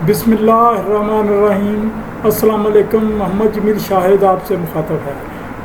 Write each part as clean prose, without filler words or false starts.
बिस्मिल्लाहिर्रहमानिर्रहीम। अस्सलाम वालेकुम। मोहम्मद जमील शाहिद आपसे मुखातब है।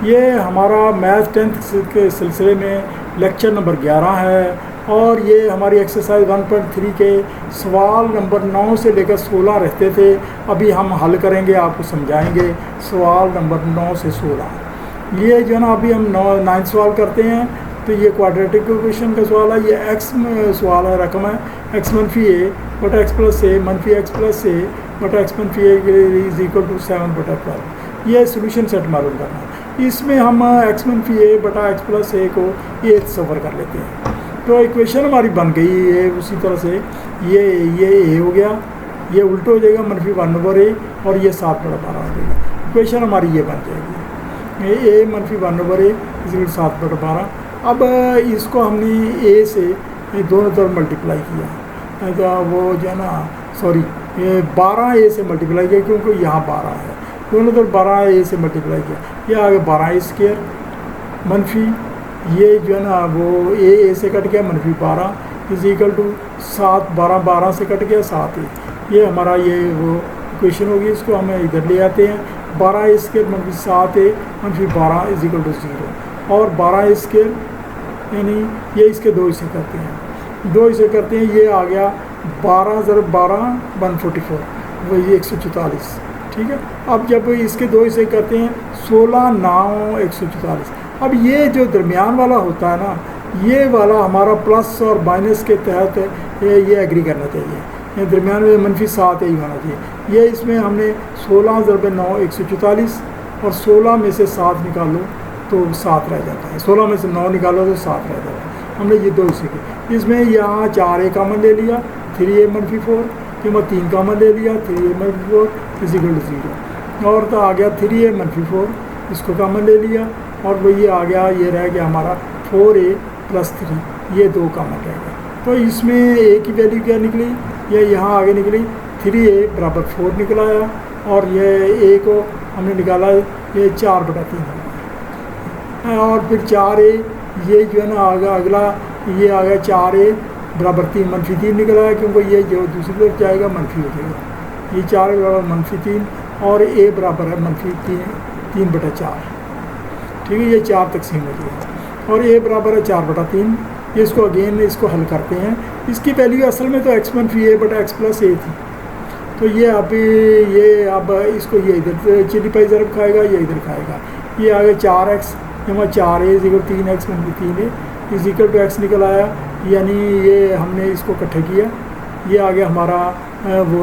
ये हमारा मैथ 10th के सिलसिले में लेक्चर नंबर 11 है और ये हमारी एक्सरसाइज 1.3 के सवाल नंबर 9 से लेकर 16 रहते थे। अभी हम हल करेंगे, आपको समझाएंगे सवाल नंबर 9 से 16। ये जो है ना, अभी हम 9 सवाल करते हैं। तो ये क्वाड्रेटिक इक्वेशन का सवाल है। ये एक्स सवाल है, रकम है एक्स मनफी ए बटा एक्स प्लस ए मनफी एक्स प्लस ए बटा एक्स मनफी ए इज इक्वल टू 7 बटा 12। ये सोल्यूशन सेट मालूम करना है। इसमें हम एक्स मनफी ए बटा एक्स प्लस ए को ये सफ़र कर लेते हैं। तो इक्वेशन हमारी बन गई है उसी तरह से। ये ए हो गया, ये उल्टा हो जाएगा मनफी 1/a और ये 7 बटा 12 हो जाएगा। इक्वेशन हमारी ये बन जाएगी, ए मनफी 1/a इज 7 बटा 12। अब इसको हमने ए से दोनों तरफ मल्टीप्लाई किया, तो वो जो है ना, सॉरी, ये 12 ए से मल्टीप्लाई किया क्योंकि यहाँ 12 है। दोनों तरफ 12 ए से मल्टीप्लाई किया, ये आगे 12 स्क्वायर मनफी ये जो है ना वो ए से कट गया मनफी 12 इज इक्वल टू 7 12 से कट गया 7 ए। ये हमारा ये वो इक्वेशन होगी। इसको हम इधर ले आते हैं। 12 स्क्वायर मनफी 7 ए मनफी 12 इज इक्वल टू 0 और 12 स्क्वायर यानी ये इसके 2 हिस्से करते हैं, 2 हिस्से करते हैं। ये आ गया 12 × 12 144, वही 144। ठीक है। अब जब इसके 2 हिस्से करते हैं 16 9 144। अब ये जो दरमियान वाला होता है ना, ये वाला हमारा प्लस और माइनस के तहत ये एग्री करना चाहिए। ये दरमियान में मनफी 7 ही होना चाहिए। ये इसमें हमने 16 × 9 144 और 16 में से 7 निकालो तो 7 रह जाता है। 16 में से 9 निकालो तो 7 रह जाता है। हमने ये 2 हिस्से किए। इसमें यहाँ 4 ए कामन ले लिया, 3a मनफी 4, कि 3 कामन ले लिया, 3a मनफी 4 इज इक्वल टू 0 और तो आ गया 3a मनफी 4, इसको कामन ले लिया और वो ये आ गया, ये रह गया हमारा 4a + 3, ये 2 कामन रह गया। तो इसमें a की वैल्यू क्या निकली, ये यहाँ आगे निकली 3a = 4 निकला है और ये a को हमने निकाला, ये 4 बटा 3 है। और फिर 4a ये जो है ना अगला ये आ गया 4a = 3 मनफी 3 निकला है क्योंकि ये जो दूसरी तरफ जाएगा मनफी हो जाएगा। ये 4 = मनफी 3 और a बराबर है मनफी 3 बटा 4। ठीक है, ये 4 तकसीम हो जाएगा और a बराबर है 4 बटा 3। ये इसको अगेन इसको हल करते हैं। इसकी वैल्यू असल में तो एक्स मनफी a बटा एक्स प्लस a थी। तो ये अब इसको ये इधर चिली पाई ज़रब खाएगा, ये इधर खाएगा। ये आ गया 4x जमा 4a इज इक्वल 3x मनफी 3a is equal to x निकल आया। यानी ये हमने इसको इकट्ठे किया, ये आ गया हमारा वो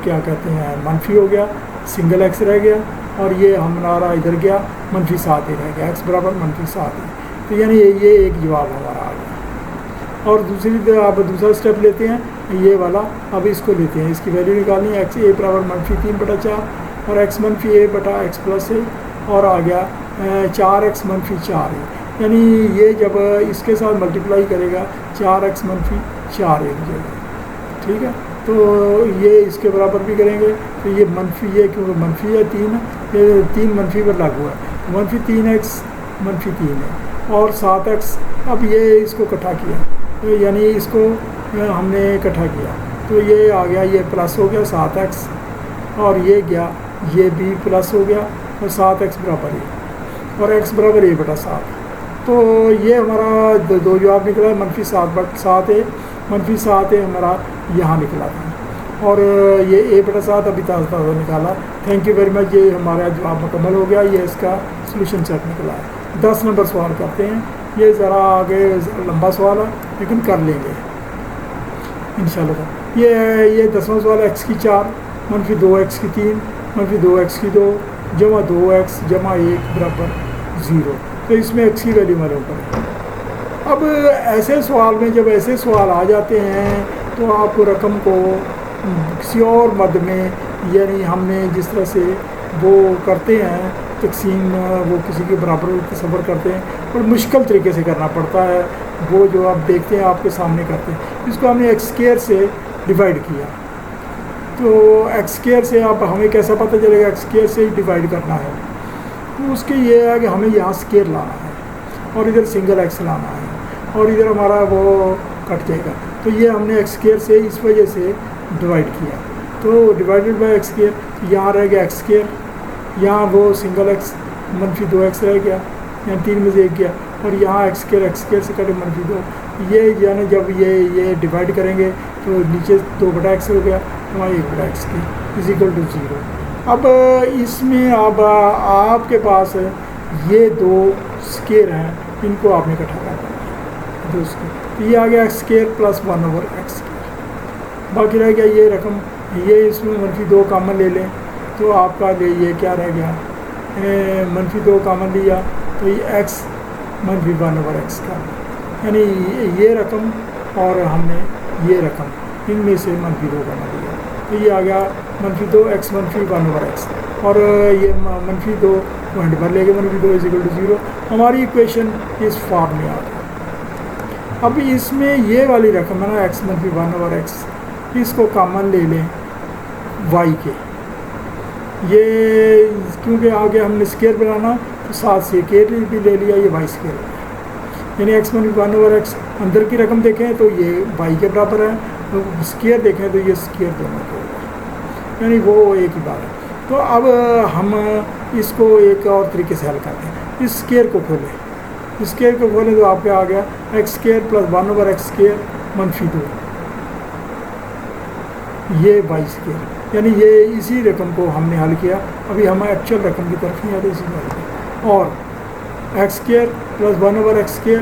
क्या कहते हैं मनफी हो गया, सिंगल x रह गया और ये हमारा इधर गया मनफी 7a रह गया, x बराबर मनफी 7a। तो यानी ये एक जवाब हमारा आ गया। और दूसरा स्टेप लेते हैं, ये वाला अब इसको लेते हैं, इसकी वैल्यू निकालनी है। एक्स a बराबर मनफी 3 बटा 4 और x मनफी a बटा एक्स प्लस a और आ गया 4x मनफी 4a। यानी ये जब इसके साथ मल्टीप्लाई करेगा 4x मनफी 4a हो जाएगा। ठीक है, तो ये इसके बराबर भी करेंगे तो ये मनफी, ये क्योंकि मनफी है 3, ये 3 मनफी पर लागू है, मनफी 3x मनफी 3 है और 7x। अब ये इसको इकट्ठा किया, तो यानी इसको हमने इकट्ठा किया तो ये आ गया, ये प्लस हो गया 7x और ये गया, ये भी प्लस हो गया और 7x बराबर a और x बराबर a बटा 7। तो ये हमारा दो जवाब निकला है। मनफी 7 बटा 7a मनफी 7a हमारा यहाँ निकला था और ये a बटा 7 अभी ताज़ा निकाला। Thank you very much. ये हमारा जवाब मुकम्मल हो गया, ये इसका सोल्यूशन सेट निकला है। 10 नंबर सवाल करते हैं। ये ज़रा आगे लंबा सवाल है लेकिन कर लेंगे इंशाल्लाह। ये 10वां सवाल x की 4 मनफी 2x की 3 मनफी 2x की 2 जमा 2x जमा 1 बराबर 0। तो इसमें x की वैल्यू मालूम करें। अब ऐसे सवाल में जब ऐसे सवाल आ जाते हैं तो आपको रकम को किसी और मद में, यानी हमने जिस तरह से वो करते हैं तकसीम, वो किसी के बराबर तस्वर करते हैं, और मुश्किल तरीके से करना पड़ता है। वो जो आप देखते हैं आपके सामने करते हैं, इसको हमने x² से डिवाइड किया। तो x² से अब हमें कैसा पता चलेगा x² से ही डिवाइड करना है। तो उसके ये है कि हमें यहाँ स्क्वायर लाना है और इधर सिंगल x लाना है और इधर हमारा वो कट जाएगा। तो ये हमने x² से इस वजह से डिवाइड किया। तो डिवाइडेड बाई एक्स स्केयर, यहाँ रह गया एक्स स्केयर, यहाँ वो सिंगल एक्स -2x रह गया, यहाँ 3 में से 1 गया, और यहाँ एक्स स्केयर से कटे -2। ये यानी जब ये डिवाइड करेंगे तो नीचे 2/x हो गया, वहाँ 1/x इज इक्वल टू 0। अब इसमें अब आपके पास ये 2 स्केयर हैं, इनको आपने इकट्ठा करना है, 2 स्केयर, तो ये आ गया x square plus 1/x square. बाकी रह गया ये रकम, ये इसमें -2 कामन ले लें तो आपका ये क्या रह गया, -2 कामन लिया तो ये x -1/x का, यानी ये रकम और हमने ये रकम इनमें से -2 कामन लिया, तो ये आ गया -2x -1/x, और ये -2 पॉइंट पर लेके -2 इज इक्वल टू 0। हमारी इक्वेशन इस फॉर्म में आ गई। अब इसमें ये वाली रकम है ना x -1/x, इसको कामन ले लें y के, ये क्योंकि आगे हमने स्केयर बनाना तो साथ से के भी ले लिया, ये y स्केयर है, यानी x -1/x अंदर की रकम देखें तो ये y के बराबर है, तो स्केयर देखें तो ये स्केयर दोनों के होगा, यानी वो एक ही बात है। तो अब हम इसको एक और तरीके से हल करते हैं, इस स्केयर को खोलें, स्केयर को खोलें तो आपके आ गया x square plus 1/x square -2, ये y स्केयर, यानी ये इसी रकम को हमने हल किया। अभी हम एक्चुअल रकम की तरफ नहीं आते, इसी बात, और x square plus 1/x square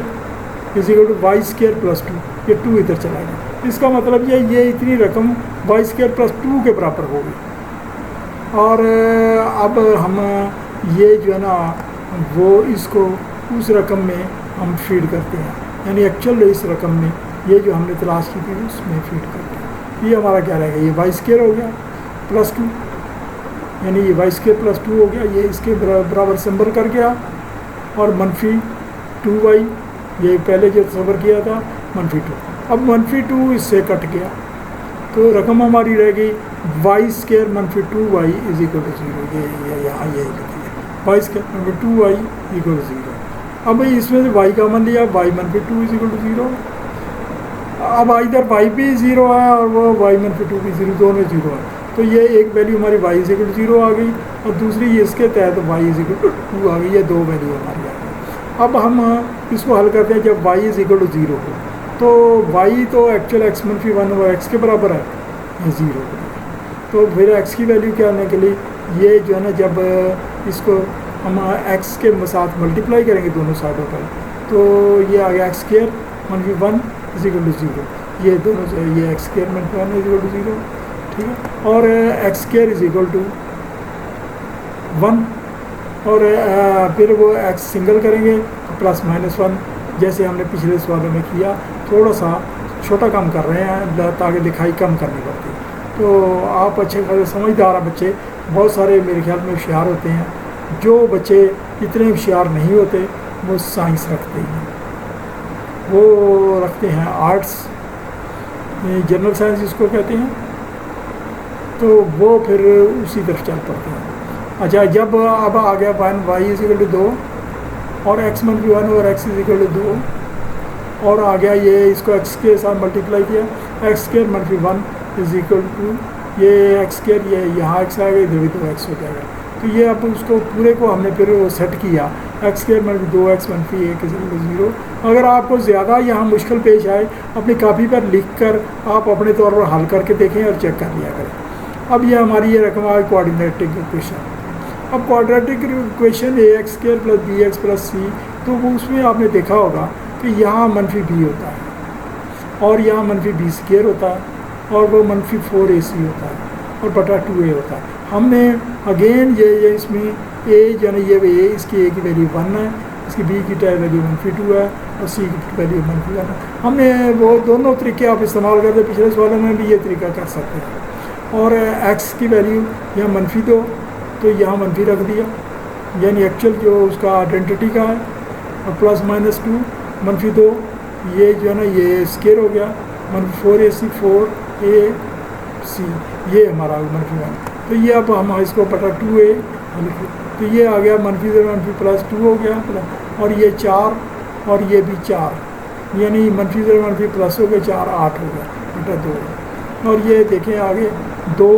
is equal to y square plus 2, ये 2 इधर चला गया, इसका मतलब ये इतनी रकम y स्केयर प्लस 2 के बराबर होगी। और अब हम ये जो है ना वो इसको उस रकम में हम फीड करते हैं, यानी एक्चुअल इस रकम में ये जो हमने तलाश की थी उसमें फीड करते हैं। ये हमारा क्या रहेगा, ये y स्केयर हो गया प्लस 2, यानी ये y स्केयर प्लस 2 हो गया, ये इसके बराबर सिंबल कर गया, और -2y ये पहले जो तस्वर किया था -2, अब -2 इससे कट गया तो रकम हमारी रह गई y square -2y is equal to 0, ये यहाँ ये लिखिए y square -2y equal to 0। अब इसमें से y कॉमन लिया, y -2 इज इक्वल टू 0, अब इधर y भी 0 है और वो y -2 भी 0, दोनों 0 है, तो ये एक वैल्यू हमारी y इज इक्वल टू 0 आ गई, और दूसरी इसके तहत y इज इक्वल टू 2 आ गई, ये 2 वैल्यू हमारी आ गई। अब हम इसको हल करते हैं, जब y इज इक्वल टू 0 हो तो y तो एक्चुअल x -1/x के बराबर है, ये 0 हो, तो फिर x की वैल्यू क्या आने के लिए ये जो है ना जब इसको हम x के साथ मल्टीप्लाई करेंगे दोनों साइडों पर, तो ये आ गया x square -1 is equal to 0, ये दोनों से ये x square -1 is equal to 0, ठीक है, और x square is equal to 1, और फिर वो x सिंगल करेंगे तो +-1, जैसे हमने पिछले सवालों में किया, थोड़ा सा छोटा कम कर रहे हैं ताकि लिखाई कम करनी पड़ती। तो आप अच्छे खासे समझदार बच्चे बहुत सारे मेरे ख्याल में होशियार होते हैं, जो बच्चे इतने होशियार नहीं होते वो साइंस रखते हैं, वो रखते हैं आर्ट्स, जनरल साइंस जिसको कहते हैं, तो वो फिर उसी तरफ चल पड़ते हैं। अच्छा, जब अब आ गया y इज इक्वल टू 2 और x -1 और x इज इक्वल टू 2, और आ गया ये इसको x के साथ मल्टीप्लाई किया, x square -1 is equal to ये x स्केयर, ये यहाँ x आएगा, इधर भी 2x हो जाएगा, तो ये अब उसको पूरे को हमने फिर सेट किया, x square -2x -1 is equal to 0। अगर आपको ज़्यादा यहाँ मुश्किल पेश आए, अपनी कापी पर लिख कर आप अपने तौर पर हल करके देखें और चेक कर लिया करें। अब ये हमारी ये रकम आ कोऑर्डिनेटिक इक्वेशन। अब quadratic equation ax square plus bx plus c, तो वो उसमें आपने देखा होगा कि यहाँ -b होता है और यहाँ -b स्केयर होता है, और वो -4ac होता है और बटा 2a होता है। हमने अगेन ये इसमें a यानी ये a, इसकी a की वैल्यू 1 है, इसकी b की वैल्यू -2 है और c की वैल्यू -1 है। हमने वो दोनों तरीके आप इस्तेमाल करते, पिछले सवालों में भी ये तरीका कर सकते हैं। और x की वैल्यू यहाँ -2 तो यहाँ मनफी रख दिया, यानी एक्चुअल जो उसका आइडेंटिटी का है, और +-2 -2 ये जो है ना ये स्केयर हो गया, -4ac 4ac ये हमारा -1, तो ये अब हम इसको बटा 2a, तो ये आ गया -0 हो गया, और ये 4 और ये भी 4, यानी -0 प्लस हो गया 4 8 हो गया बटा 2, और ये देखें आगे 2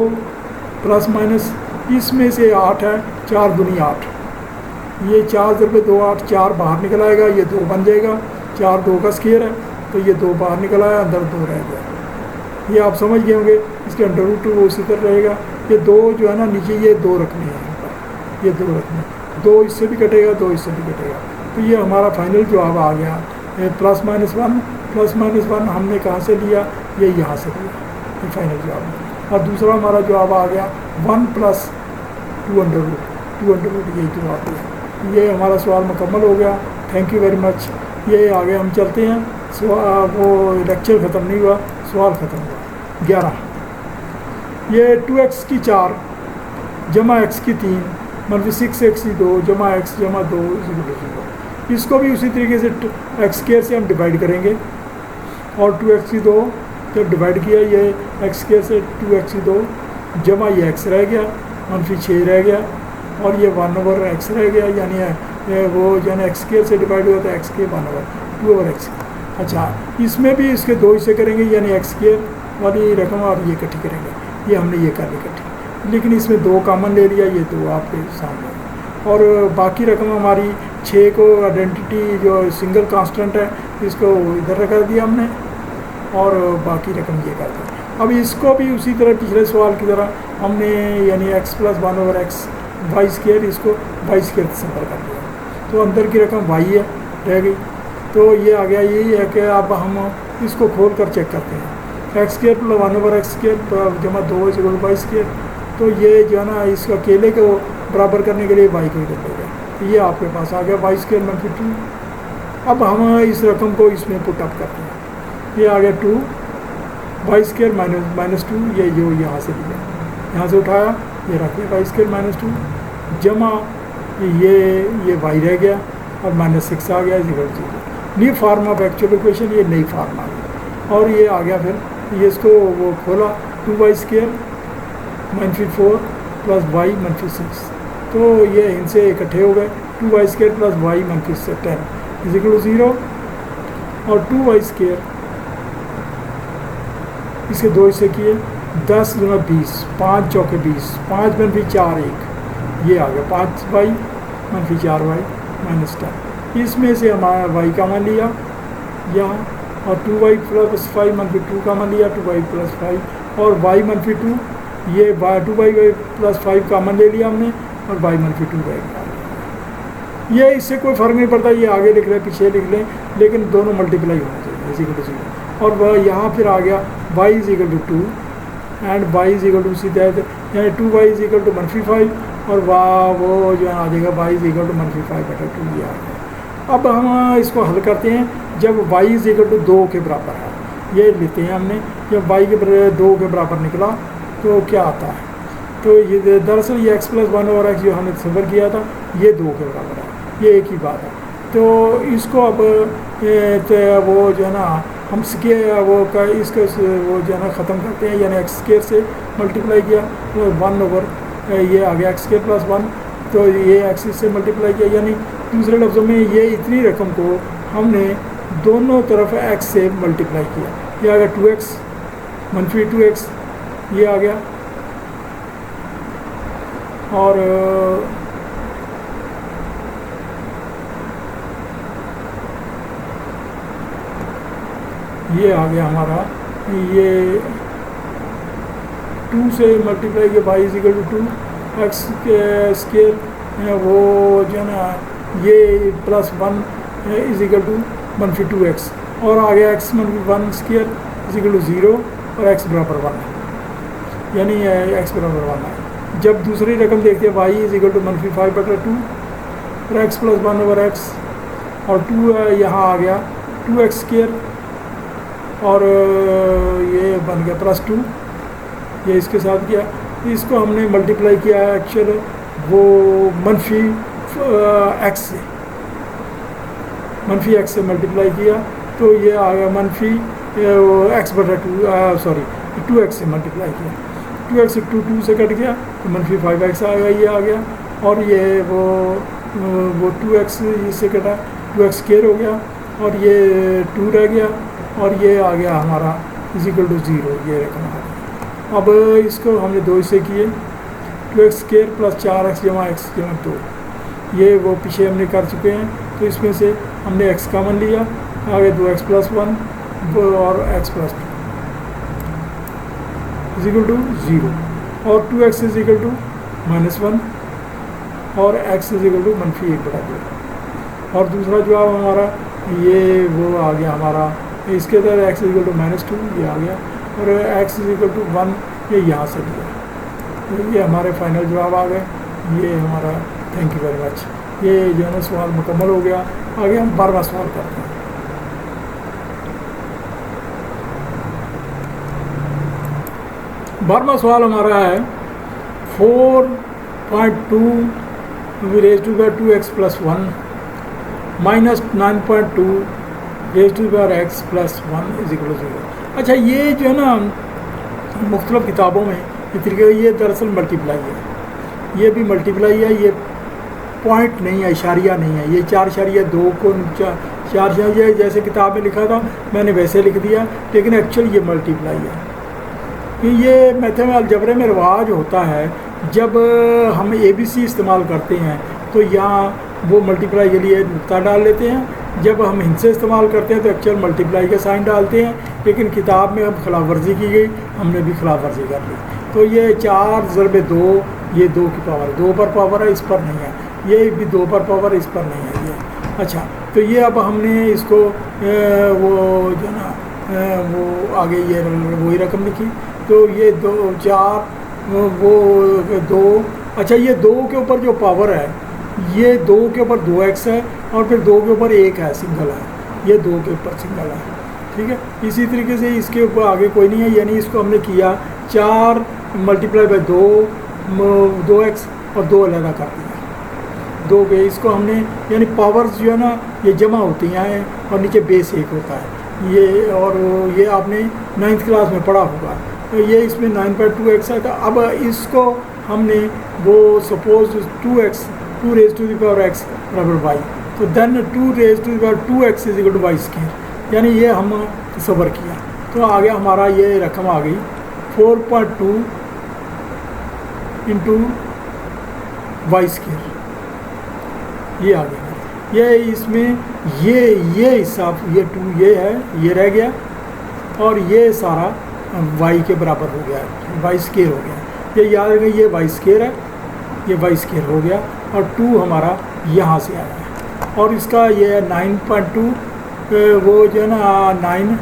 प्लस माइनस, इसमें से 8 है, 4 दूनी 8, ये 4 × 2 8, 4 बाहर निकल आएगा, ये 2 बन जाएगा, 4 2 का स्क्वायर है, तो ये 2 बाहर निकल आया, अंदर 2 रह गया। ये आप समझ गए होंगे, इसके √2 वो उसी तरह रहेगा। ये 2 जो है ना नीचे, ये 2 रखने हैं यहाँ पर, ये 2 रखने, 2 इससे भी कटेगा, 2 इससे भी कटेगा, तो ये हमारा फाइनल जवाब आ गया प्लस माइनस वन हमने कहाँ से लिया, ये यहाँ से लिया, ये फाइनल जवाब। और दूसरा हमारा जवाब आ गया 1 + 2√, यही जवाब है। ये हमारा सवाल मुकम्मल हो गया। Thank you very much. ये आगे हम चलते हैं, वो लेक्चर ख़त्म नहीं हुआ, सवाल ख़त्म हुआ। 11, ये 2x की 4 जमा x की 3 - 6x की 2 जमा x जमा 2 0। इसको भी उसी तरीके से x² से हम डिवाइड करेंगे, और 2x की 2 जब डिवाइड किया, ये x² से 2x की 2 जमा ये x रह गया, -6 रह गया, और ये 1/x रह गया, यानी वो जो है x² से डिवाइड हुआ था, x के 1/2/x। अच्छा, इसमें भी इसके 2 हिस्से करेंगे, यानी x² वाली रकम और ये इकट्ठी करेंगे, ये हमने ये कर ली इकट्ठी, लेकिन इसमें 2 कॉमन ले लिया, ये 2 आपके सामने। और बाकी रकम हमारी 6 को आइडेंटिटी जो सिंगल कांस्टेंट है, इसको इधर कर दिया हमने, और बाकी रकम ये कर दी। अब इसको भी उसी तरह पिछले सवाल की तरह हमने, यानी x + 1/x y², इसको y² से सिंपल कर दिया, तो अंदर की रकम y है, रह गई। तो ये आ गया, यही है कि अब हम इसको खोल कर चेक करते हैं, x² + 1/x² जमा 2 = y²। तो ये जो है ना, इसका अकेले को बराबर करने के लिए y को इधर ले गए, तो ये आपके पास आ गया y² - 2। अब हम इस रकम को इसमें पुट अप करते हैं, ये आ गया 2 y² - 2, ये जो यहाँ से लिया, यहाँ से उठाया, ये रख लिया y² - 2 जमा ये y रह गया, और -6 आ गया, 0। New form of actual equation, ये नई फार्म आ गई। और ये आ गया, फिर ये इसको वो खोला, 2y² - 4 + y - 6, तो ये इनसे इकट्ठे हो गए, 2y² + y - 10 = 0, और 2y² इसके 2 हिस्से किए, 10 × 20, 5 × 4 = 20, 5 - 4 1, ये आ गया 5y - 4y - 10। इसमें से हमारा y का मान लिया यहाँ, और 2y + 5 - 2 का मान लिया, 2y + 5, और y - 2, ये 2y + 5 का मान ले लिया हमने, और y - 2 रह गया। ये इससे कोई फ़र्क नहीं पड़ता, ये आगे लिख लें पीछे लिख लें, लेकिन दोनों मल्टीप्लाई होना चाहिए, = 0। और वह यहाँ फिर आ गया y = 2 एंड y = सीधा, यानी 2y = -5, और वो जो है आ जाएगा y = -5/2, ये आ गया। अब हम इसको हल करते हैं, जब y = 2 के बराबर है, ये लेते हैं हमने, जब y के 2 के बराबर निकला तो क्या आता है, तो ये दरअसल ये x + 1/x जो हमने सफ़र किया था, ये 2 के बराबर है, ये एक ही बात है। तो इसको अब वो जो है ना, हम वो का इसको वो जो है ना ख़त्म करते हैं, यानी x² से मल्टीप्लाई किया, तो 1/, ये आ गया x² + 1, तो ये x से मल्टीप्लाई किया, यानी दूसरे लफ्ज़ों में ये इतनी रकम को हमने दोनों तरफ x से मल्टीप्लाई किया, ये आ गया 2x - 2x, ये आ गया, और ये आ गया हमारा, ये 2 से मल्टीप्लाई किया, y = 2, x के स्केयर वो जो है ना, ये +1 = -2x, और आ गया x - 1² = 0, और x = 1, यानी x = 1 है। जब दूसरी रकम देखते हैं, y = -5/2, और x + 1/x, और 2 यहाँ आ गया 2x², और ये बन गया +2, ये इसके साथ किया, इसको हमने मल्टीप्लाई किया एक्चुअल वो -x से, -x से मल्टीप्लाई किया, तो ये आ गया -x/2, सॉरी 2x से मल्टीप्लाई किया, 2x 2 से कट गया, तो -5x आ गया, ये आ गया, और ये वो 2x इससे कटा, 2x² हो गया, और ये 2 रह गया, और ये आ गया हमारा = 0, ये रकम आ गई। अब इसको हमने 2 हिस्से किए, 2x स्क्वायर प्लस 4x जमा x जमा 2, ये वो पीछे हमने कर चुके हैं। तो इसमें से हमने x कॉमन लिया, आगे 2x प्लस 1 और x plus 2 is equal to 0 और 2x इज इक्वल टू -1 और x इज इक्वल टू -1/2। और दूसरा जवाब हमारा ये वो आ गया हमारा, इसके अंदर x इज इक्वल टू -2 ये आ गया और x इज इक्वल टू 1 ये यहाँ से दिया। तो ये हमारे फाइनल जवाब आ गए। ये हमारा थैंक यू वेरी मच। ये जो है ना सवाल मुकम्मल हो गया। आगे हम 12वां सवाल करते हैं। 12वां सवाल हमारा है 4.2 raise to power 2x plus 1 minus 9.2 raise to power x plus 1 is equal to 0। अच्छा, ये जो है ना मुख्तलिफ किताबों में ये तरीके, ये दरअसल मल्टीप्लाई है, ये भी मल्टीप्लाई है, ये पॉइंट नहीं है, इशारिया नहीं है, ये 4.2 को 4 जैसे किताब में लिखा था मैंने वैसे लिख दिया, लेकिन एक्चुअल ये मल्टीप्लाई है। ये मेथड में अलजबरे में रिवाज होता है, जब हम ABC इस्तेमाल करते हैं तो यहाँ वो मल्टीप्लाई के लिए नुक्ता डाल लेते हैं, जब हम हिंसे इस्तेमाल करते हैं तो एक्चुअल मल्टीप्लाई का साइन डालते हैं, लेकिन किताब में अब खिलाफ वर्जी की गई, हमने भी खिलाफ वर्जी कर ली। तो ये 4 ज़रबे 2, ये 2 की पावर 2 पर पावर है, इस पर नहीं है, ये भी 2 पर पावर, इस पर नहीं है ये। अच्छा, तो ये अब हमने इसको वो जो है ना वो आगे ये वही रकम लिखी, तो ये 2 4 वो 2। अच्छा, ये 2 के ऊपर जो पावर है, ये 2 के ऊपर 2x है और फिर 2 के ऊपर 1 है, सिंगल है, ये 2 के ऊपर सिंगल है, ठीक है। इसी तरीके से इसके ऊपर आगे कोई नहीं है, यानी इसको हमने किया 4 मल्टीप्लाई बाई 2x और 2 अलग कर दिया 2 के, इसको हमने यानी पावर्स जो है ना ये जमा होती हैं और नीचे बेस 1 होता है ये, और ये आपने 9th क्लास में पढ़ा होगा। तो ये इसमें 9.2x है। तो अब इसको हमने वो suppose 2x 2 raise to the power x बराबर y, तो then 2 raise to the power 2x is equal to y square, यानी ये हम तसव्वुर किया। तो आगे हमारा ये रकम आ गई 4.2 इंटू वाई स्क्वायर, ये आ गया। ये इसमें ये हिसाब ये 2 ये है, ये रह गया और ये सारा y के बराबर हो गया, वाई स्क्वायर हो गया। ये याद रखें, ये वाई स्क्वायर है, ये वाई स्क्वायर हो गया और 2 हमारा यहाँ से आया है। और इसका ये 9.2 वो जो है ना 9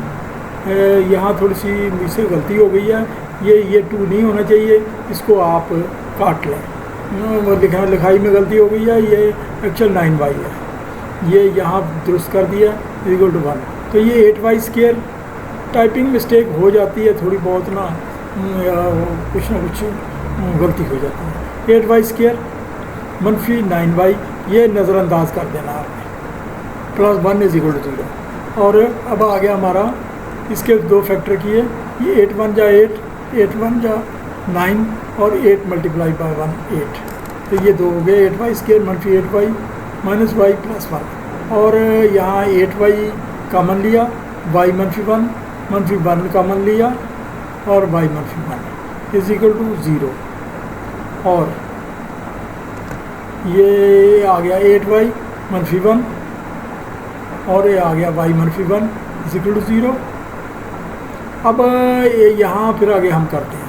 यहाँ थोड़ी सी मुझसे गलती हो गई है, ये 2 नहीं होना चाहिए, इसको आप काट लें, वो लिखाई में गलती हो गई है, ये एक्चुअल 9y है, ये यहाँ दुरुस्त कर दिया इक्वल टू 1। तो ये 8y स्क्वायर, टाइपिंग मिस्टेक हो जाती है थोड़ी बहुत ना, कुछ ना कुछ गलती हो जाती है। 8y स्क्वायर मनफी 9y, ये नज़रअंदाज कर देना आपने, प्लस 1 इज इक्वल टू 0। और अब आ गया हमारा, इसके 2 फैक्टर किए, ये 8 1 जा 8, 8 1 जा 9 और 8 मल्टीप्लाई बाई 1 8, तो ये 2 हो गए 8y स्क्वायर मनफी 8y माइनस y प्लस 1। और यहाँ 8y कॉमन लिया, y मनफी 1 मनफी 1 कॉमन लिया और y मनफी 1 इज इक्वल टू 0। और ये आ गया 8y मनफी 1 और ये आ गया y मनफी 1 इज इक्वल टू 0। अब यहाँ फिर आगे हम करते हैं,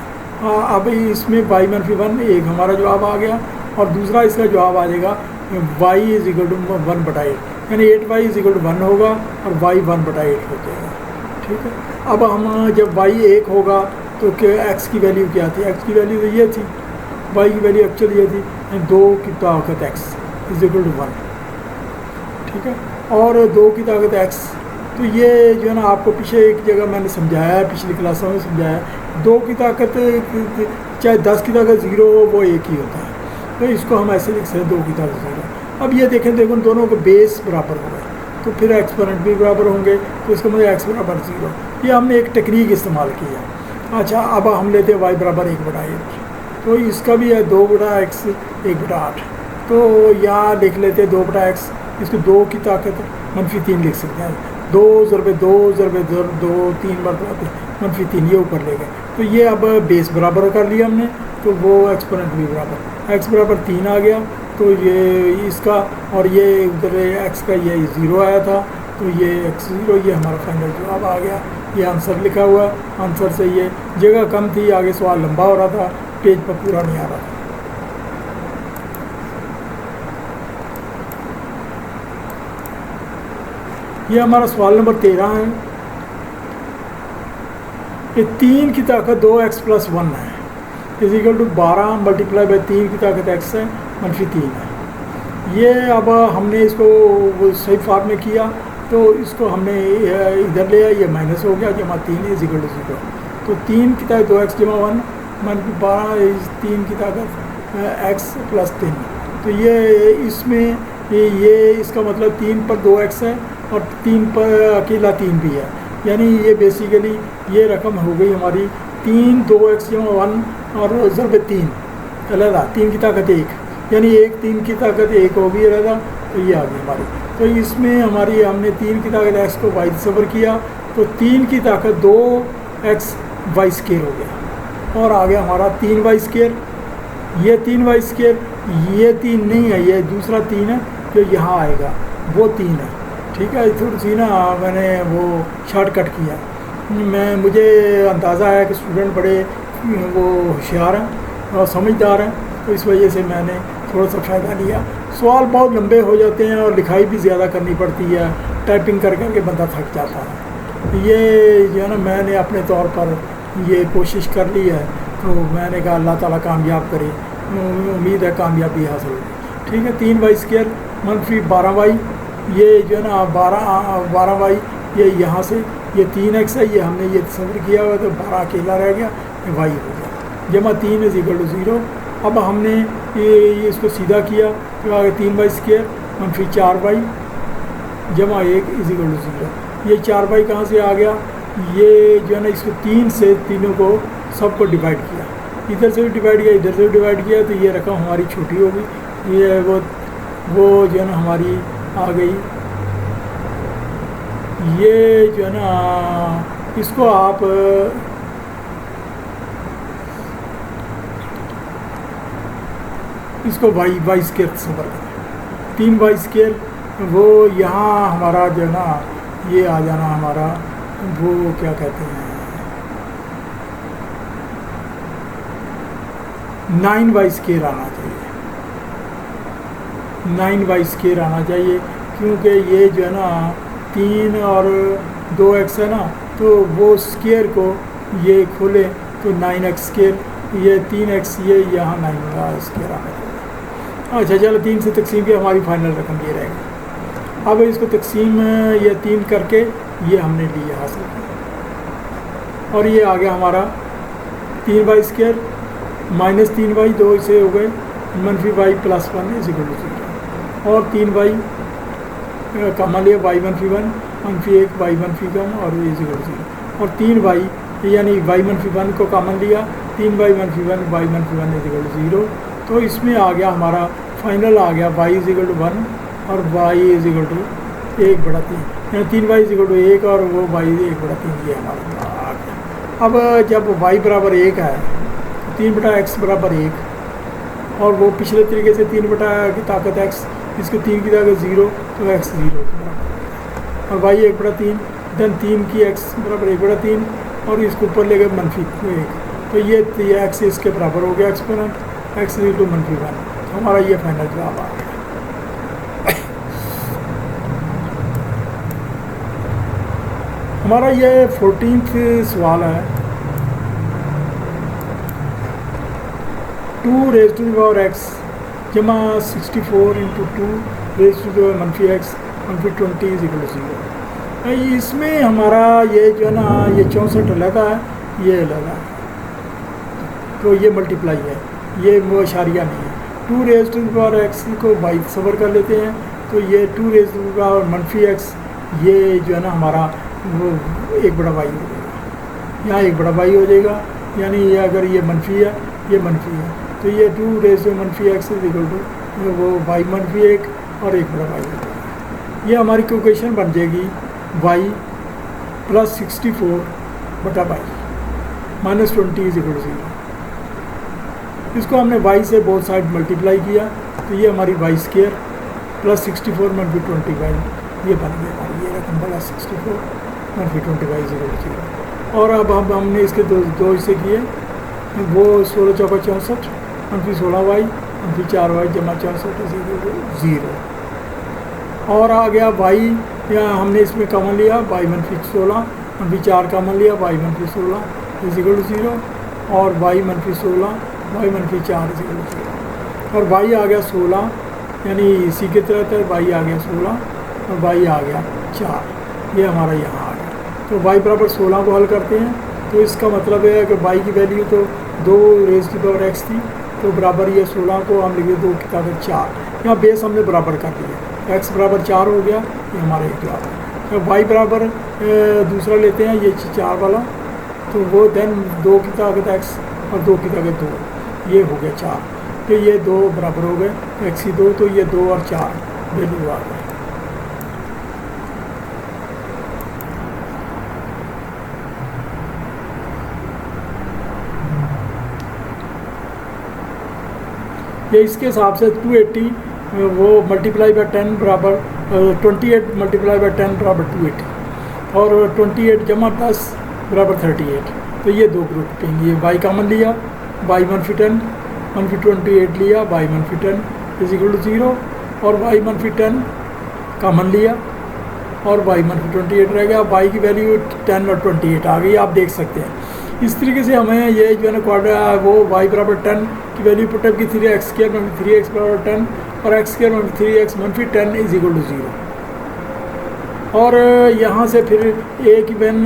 अब इसमें y मनफी 1 एक हमारा जवाब आ गया और दूसरा इसका जवाब आ जाएगा y इज इक्वल टू 1/8, यानी 8y इज इक्वल टू 1 होगा और y 1/8 हो जाएगा, ठीक है। अब हम जब y 1 होगा तो x की वैल्यू क्या थी, x की वैल्यू तो ये थी, y की वैल्यू एक्चुअली ये थी 2 की ताकत x इज इक्वल टू 1, ठीक है। और 2 की ताकत x, तो ये जो है ना आपको पीछे एक जगह मैंने समझाया है, पिछली क्लासों में समझाया है, 2 की ताकत चाहे 10 की ताकत 0 हो वो एक ही होता है, तो इसको हम ऐसे लिख सकते हैं 2 की ताकत 0। अब ये देखें, देखो दोनों के बेस बराबर हो गए तो फिर एक्सपोनेंट भी बराबर होंगे, तो इसका मतलब x बराबर 0। ये हमने एक टेक्निक इस्तेमाल की है। अच्छा, अब हम लेते हैं y बराबर 1/8, तो इसका भी है 2/x 1/8, तो यहाँ लिख लेते हैं 2/x, इसको 2 की ताकत मनफी 3 लिख सकते हैं, 2 ज़रबे 2 ज़रबे 2 3 मरतबा मनफी 3, ये ऊपर ले गए तो ये अब बेस बराबर कर लिया हमने, तो वो एक्सपोनेंट भी बराबर, x बराबर 3 आ गया, तो ये इसका और ये उधर x का ये 0 आया था, तो ये x0 ये हमारा फाइनल जवाब आ गया। ये आंसर लिखा हुआ, आंसर से ये जगह कम थी, आगे सवाल लंबा हो रहा था, पेज पर पूरा नहीं आ रहा था। ये हमारा सवाल नंबर 13 है। ये 3 की ताकत 2x+1 है, इजिकल टू 12 मल्टीप्लाई बाई 3 की ताकत x है -3 है। ये अब हमने इसको वो सही फॉर्म में किया, तो इसको हमने इधर ले आया, ये माइनस हो गया, जमा 3 इजिकल टू 0। तो 3 की ताकत 2x जमा 1 -12 3 की ताकत x+3। तो ये इसमें ये इसका मतलब 3 पर 2x है और 3 पर अकेला 3 भी है, यानी ये बेसिकली ये रकम हो गई हमारी 3 2x जमा 1 और ज़रब 3 अलग 3 की ताकत 1, यानी 3 की ताकत 1 होगी अलग, तो ये आ गई हमारी। तो इसमें हमारी हमने 3 की ताकत x को y सबर किया, तो 3 की ताकत 2xy² हो गया, और आ गया हमारा 3y²। ये 3y², ये 3 नहीं है, ये दूसरा 3 है जो यहाँ आएगा, वो 3 है। ठीक है, थोड़ी सी ना मैंने वो शॉर्टकट किया, मुझे अंदाज़ा है कि स्टूडेंट बड़े वो होशियार हैं और समझदार हैं, तो इस वजह से मैंने थोड़ा सा फ़ायदा लिया। सवाल बहुत लंबे हो जाते हैं और लिखाई भी ज़्यादा करनी पड़ती है, टाइपिंग कर करके बंदा थक जाता है। ये जो है ना मैंने अपने तौर पर ये कोशिश कर ली है, तो मैंने कहा अल्लाह ताला कामयाब करे, उम्मीद है कामयाबी हासिल होगी। ठीक है, 3y² -12y, ये जो है ना 12y, ये यहाँ से ये 3x है, ये हमने ये तस्वीर किया हुआ, तो 12 अकेला रह गया, y हो गया, जमा 3 इजिकल टू 0। अब हमने ये इसको सीधा किया, तो आगे 3y² -4y जमा 1 इजिकल टू 0। ये 4y कहाँ से आ गया, ये जो है ना इसको 3 से तीनों को सबको डिवाइड किया, इधर से भी डिवाइड किया, इधर से भी डिवाइड किया, तो ये रकम हमारी छोटी होगी, ये वो जो है ना हमारी आ गई। ये जो है ना इसको आप इसको y² सबर करें, 3y², वो यहाँ हमारा जो है ना ये आ जाना हमारा, वो क्या कहते हैं 9y² आना चाहिए, 9y² आना चाहिए, क्योंकि ये जो है ना 3 और 2x है ना, तो वो स्क्वायर को ये खोले तो 9x², ये 3x, ये यहाँ 9y² आना चाहिए। अच्छा चलो, 3 से तकसीम की हमारी फाइनल रकम ये रहेगी। अब इसको तकसीम ये 3 करके ये हमने लिया हासिल किया, और ये आ गया हमारा 3y² -3y, 2 से हो गए -y + 1 इजिकल टू 0, और 3y कमा लिया, y -1 -1 y -1 और इजिकल टू 0, और 3y यानी y -1 को कॉमन लिया, 3y -1 y -1 इजिकल टू 0। तो इसमें आ गया हमारा फाइनल आ गया y इजिकल टू 1 और y इजिकल टू 1/3, यानी 3y इजिकल टू 1 और वो y 1/3, ये हमारा आ गया। अब जब y बराबर 1 है, 3/x बराबर 1, और वो पिछले तरीके से 3 की ताकत x, इसको 3 की ताकत 0, तो x 0 के बराबर, और y 1/3, देन 3 की x बराबर 1/3, और इसको ऊपर ले गए -1, तो ये x इसके बराबर हो गया एक्सपोनेंट x इक्वल टू -1। तो हमारा ये फाइनल जवाब आ गया। हमारा ये 14th सवाल है। 2⁻x जमा 64 × 2⁻x -20 इक्वल टू 0। इसमें हमारा ये जो है ना ये 64 लगा है, ये लगा है, तो ये मल्टीप्लाई है, ये वो इशारिया नहीं है। 2⁻x को y सबर कर लेते हैं, तो ये 2⁻x ये जो है ना हमारा वो 1/y हो जाएगा, यहाँ 1/y हो जाएगा, यानी ये अगर ये मनफी है, ये मनफी है, तो ये 2⁻x इक्वल टू वो y -1 और 1/y हो जाएगा। ये हमारी इक्वेशन बन जाएगी y + 64/y। -20 is equal to 0। इसको हमने y से बोथ साइड मल्टीप्लाई किया तो ये हमारी y स्क्वायर प्लस 64 - 20y ये बन गया हमारी ये रकम बना 64 - 20y इज इक्वल टू 0। और अब हमने इसके दो हिस्से किए, वो 16 चौका 64 -16y -4y जमा 64 इज इक्वल टू 0। और आ गया y, या हमने इसमें कॉमन लिया y -16 -4 कॉमन लिया y -16 इज इक्वल टू 0 और y -16 y -4 is equal to 0। और y आ गया 16 यानी इसी के तरह y आ गया 16 और y आ गया 4, ये हमारा यहाँ आ गया। तो y बराबर 16 को हल करते हैं तो इसका मतलब है कि y की वैल्यू तो 2 रेज़ टू पावर x थी, तो बराबर ये 16 को हम लिखे 2 की ताकत 4, यहाँ बेस हमने बराबर कर दिया, x बराबर 4 हो गया, ये हमारा एक जवाब है। तो y बराबर दूसरा लेते हैं ये 4 वाला, तो वो देन 2 की ताकत x और 2 की ताकत 2, ये हो गया 4, तो ये 2 बराबर हो गए x की 2, तो ये 2 और 4 वैल्यू आ गए। ये इसके हिसाब से 280 वो मल्टीप्लाई बाय 10 बराबर 28 मल्टीप्लाई बाय 10 बराबर 280 और 28 जमा 10 बराबर 38। तो ये दो ग्रुपिंग, ये y कॉमन लिया y -10 -28 लिया y -10 इज इक्वल टू 0 और y -10 कॉमन लिया और y -28 रह गया। y की वैल्यू 10 और 28 आ गई, आप देख सकते हैं। इस तरीके से हमें ये जो है ना क्वाड्रा वो y बराबर 10 की वैल्यू पुटअप की 3x² - 3x बराबर 10 और x² - 3x -10 is equal to 0। और यहाँ से फिर a की वैन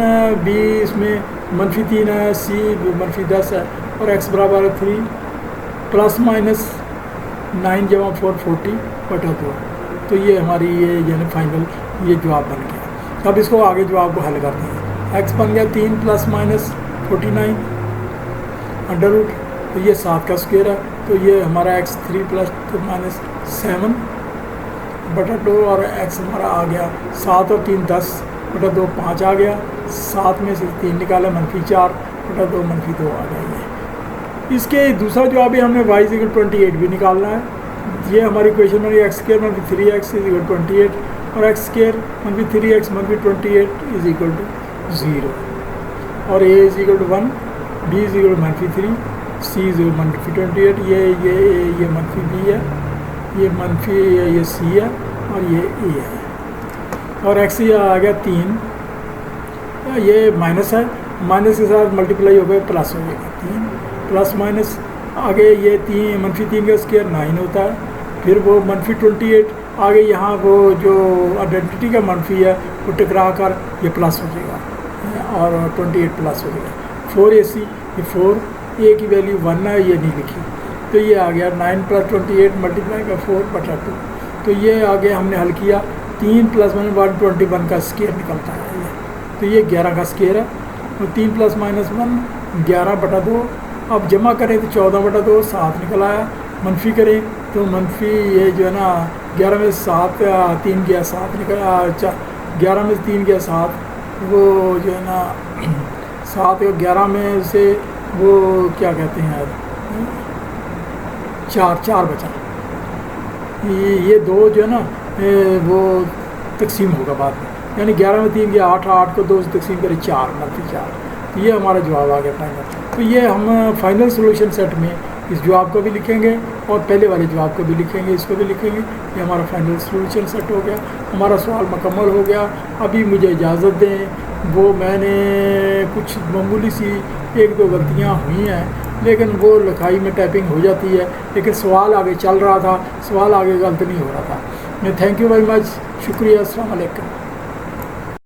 b इसमें -3 है, c -10 है और x बराबर 3 ±9 जमा 440 बटा 2। तो ये हमारी ये यानी फाइनल ये जवाब बन गया। अब इसको आगे जवाब को हल करते हैं। x बन गया 3 ± 49 अंडर रूट, तो ये 7 का स्क्वायर है, तो ये हमारा x 3 ± 7 बटा 2 और x हमारा आ गया 7 और 3 10 बटा 2 5 आ गया, 7 में से 3 निकाला -4 बटा 2 -2 आ गया। ये इसके दूसरा जवाब भी हमने y = 28 भी निकालना है। ये हमारी इक्वेशन में x² - 3x = 28 और x² - 3x - 28 is equal to 0 और a = 1 b = -3 c = -28, ये -b है, ये c है और ये a है और x आ गया 3, ये माइनस है, माइनस के साथ मल्टीप्लाई हो गए प्लस हो जाएगा 3 प्लस माइनस आगे ये -3 का स्क्वायर 9 होता है, फिर वो -28 आगे यहाँ वो जो आइडेंटिटी का मनफी है वो टकरा कर ये प्लस हो जाएगा और 28 प्लस हो जाएगा। 4ac ये 4 a की वैल्यू 1 है, ये नहीं लिखी, तो ये आ गया 9 + 28 × 4 बटा 2। तो ये आगे हमने हल किया 3 + 121 का स्क्वायर निकलता है ये, तो ये 11 का स्क्वायर है और 3 ± 1 11 बटा 2। अब जमा करें तो 14 बटा 2 7 निकल आया, मनफी करें तो मनफी ये जो है ना 11 में 7 3 गया 7 निकल 11 में 3 गया 7, वो जो है ना 7 और 11 में से वो क्या कहते हैं यार 4 बचा, ये 2 जो है ना वो तकसीम होगा बाद में, यानी 11 में 3 गया 8 8 को 2 से तकसीम करें 4 -4, तो ये हमारा जवाब आ गया फाइनल। तो ये हम फाइनल सॉल्यूशन सेट में इस जवाब को भी लिखेंगे और पहले वाले जवाब को भी लिखेंगे, इसको भी लिखेंगे। ये हमारा फाइनल सॉल्यूशन सेट हो गया, हमारा सवाल मुकम्मल हो गया। अभी मुझे इजाज़त दें, वो मैंने कुछ मामूली सी 1-2 गलतियाँ हुई हैं, लेकिन वो लिखाई में टाइपिंग हो जाती है, लेकिन सवाल आगे चल रहा था, सवाल आगे गलत नहीं हो रहा था। मैं थैंक यू वेरी मच, शुक्रिया, अस्सलाम वालेकुम।